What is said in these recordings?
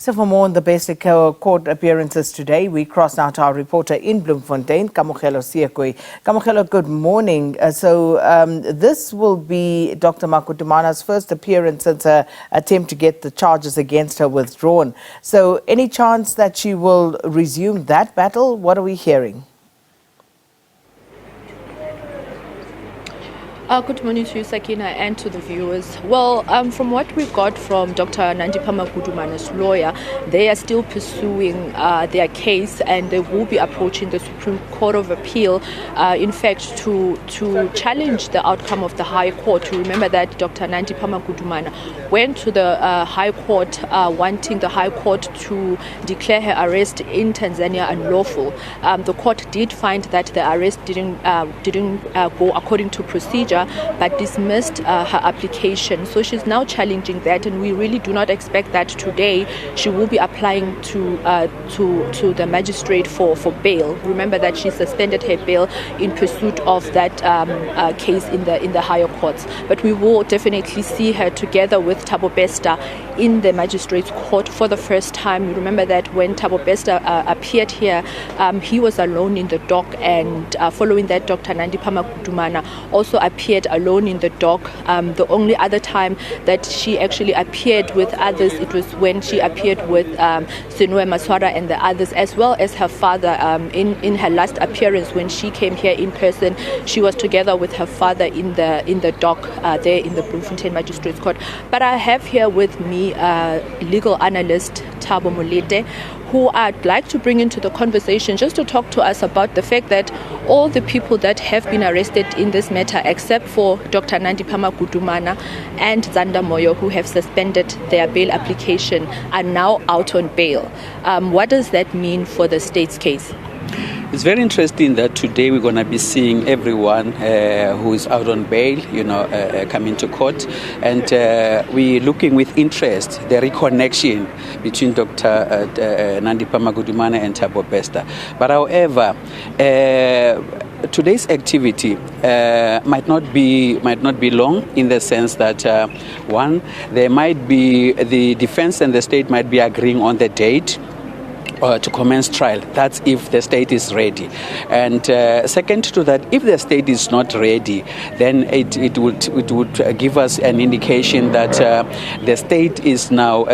So for more on the basic court appearances today, we cross now to our reporter in Bloemfontein, Kamogelo Seekoei. Kamogelo, good morning. This will be Dr. Magudumana's first appearance since her attempt to get the charges against her withdrawn. So any chance that she will resume that battle? What are we hearing? Good morning to you, Sakina, and to the viewers. Well, from what we got from Dr. Nandipha Magudumana's lawyer, they are still pursuing their case, and they will be approaching the Supreme Court of Appeal, in fact, to challenge the outcome of the High Court. You remember that Dr. Nandipha Magudumana went to the High Court wanting the High Court to declare her arrest in Tanzania unlawful. The court did find that the arrest didn't go according to procedure, but dismissed her application. So she's now challenging that, and we really do not expect that today she will be applying to the magistrate for bail. Remember that she suspended her bail in pursuit of that case in the higher courts. But we will definitely see her together with Thabo Bester in the magistrates court for the first time. You remember that when Thabo Bester appeared here, he was alone in the dock, and following that, Dr. Nandipha Magudumana also appeared alone in the dock. The only other time that she actually appeared with others, it was when she appeared with Senwe Maswara and the others, as well as her father. In her last appearance, when she came here in person, she was together with her father in the dock there in the Bloemfontein Magistrates Court. But I have here with me legal analyst Thabo Bester, who I'd like to bring into the conversation just to talk to us about the fact that all the people that have been arrested in this matter, except for Dr. Nandipha Magudumana and Zanda Moyo, who have suspended their bail application, are now out on bail. What does that mean for the state's case? It's very interesting that today we're going to be seeing everyone who is out on bail, coming to court, and we're looking with interest the reconnection between Dr. Nandipha Magudumana and Thabo Bester. But however, today's activity might not be long, in the sense that one, there might be the defense and the state might be agreeing on the date to commence trial. That's if the state is ready. And second to that, if the state is not ready, then it would give us an indication that the state is now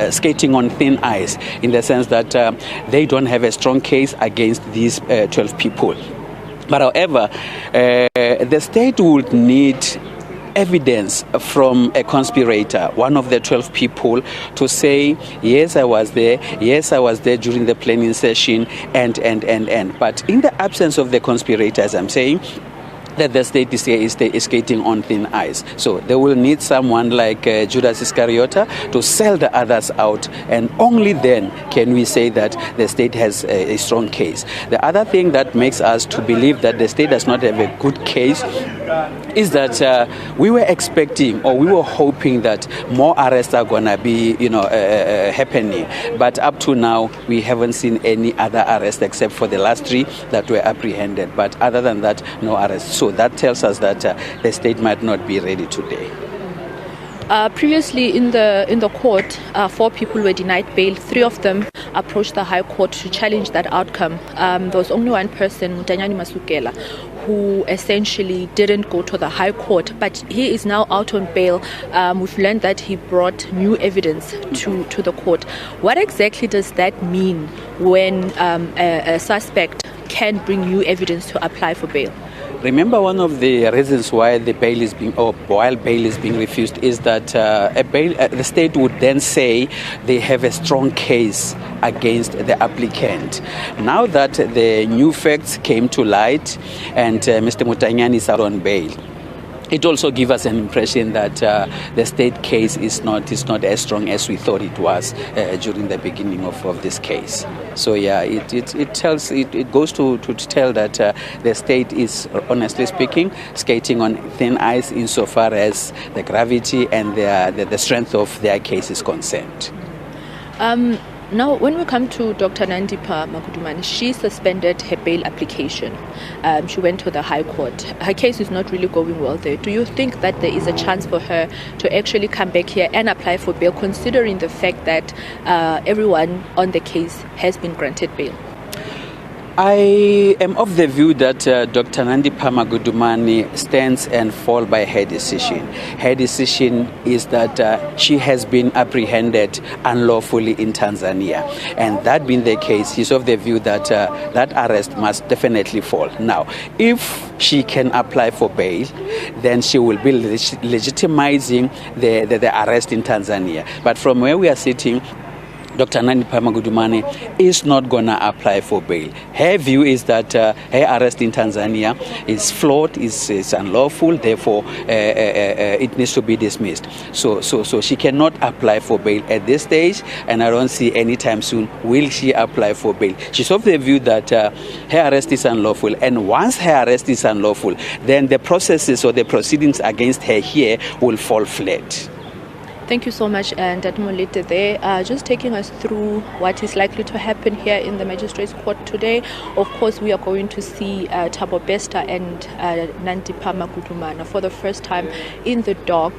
skating on thin ice, in the sense that they don't have a strong case against these 12 people. But however, the state would need evidence from a conspirator, one of the 12 people, to say, yes, I was there during the planning session, and. But in the absence of the conspirator, as I'm saying, that the state is skating on thin ice. So they will need someone like Judas Iscariot to sell the others out, and only then can we say that the state has a strong case. The other thing that makes us to believe that the state does not have a good case is that we were expecting, or we were hoping, that more arrests are going to be happening. But up to now, we haven't seen any other arrests except for the last 3 that were apprehended. But other than that, no arrests. So that tells us that the state might not be ready today. Previously in the court, 4 people were denied bail. 3 of them approached the High Court to challenge that outcome. There was only one person, Mutanyani Masukela, who essentially didn't go to the High Court, but he is now out on bail. We've learned that he brought new evidence to the court. What exactly does that mean when a suspect can bring new evidence to apply for bail? Remember, one of the reasons why bail is being refused is that the state would then say they have a strong case against the applicant. Now that the new facts came to light and Mr. Mutanyani is out on bail, it also gives us an impression that the state case is not as strong as we thought it was during the beginning of this case. So yeah, it goes to tell that the state is, honestly speaking, skating on thin ice insofar as the gravity and the strength of their case is concerned. Now, when we come to Dr. Nandipha Magudumana, she suspended her bail application. She went to the High Court. Her case is not really going well there. Do you think that there is a chance for her to actually come back here and apply for bail, considering the fact that everyone on the case has been granted bail? I am of the view that Dr. Nandipha Magudumana stands and falls by her decision. Her decision is that she has been apprehended unlawfully in Tanzania. And that being the case, she's of the view that that arrest must definitely fall. Now, if she can apply for bail, then she will be legitimizing the arrest in Tanzania. But from where we are sitting, Dr. Nandipha Magudumana is not going to apply for bail. Her view is that her arrest in Tanzania is flawed, is unlawful, therefore it needs to be dismissed. So she cannot apply for bail at this stage, and I don't see anytime soon will she apply for bail. She's of the view that her arrest is unlawful, and once her arrest is unlawful, then the processes or the proceedings against her here will fall flat. Thank you so much, and Molete there, just taking us through what is likely to happen here in the Magistrates Court today. Of course, we are going to see Thabo Bester and Nandipha Magudumana for the first time in the dock.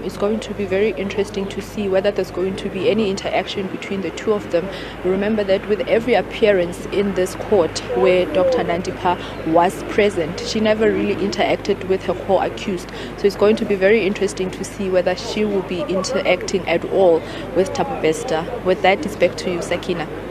It's going to be very interesting to see whether there's going to be any interaction between the two of them. Remember that with every appearance in this court where Dr. Nandipha was present, she never really interacted with her co-accused. So it's going to be very interesting to see whether she will be interacting at all with Thabo Bester. With that, it's back to you, Sakina.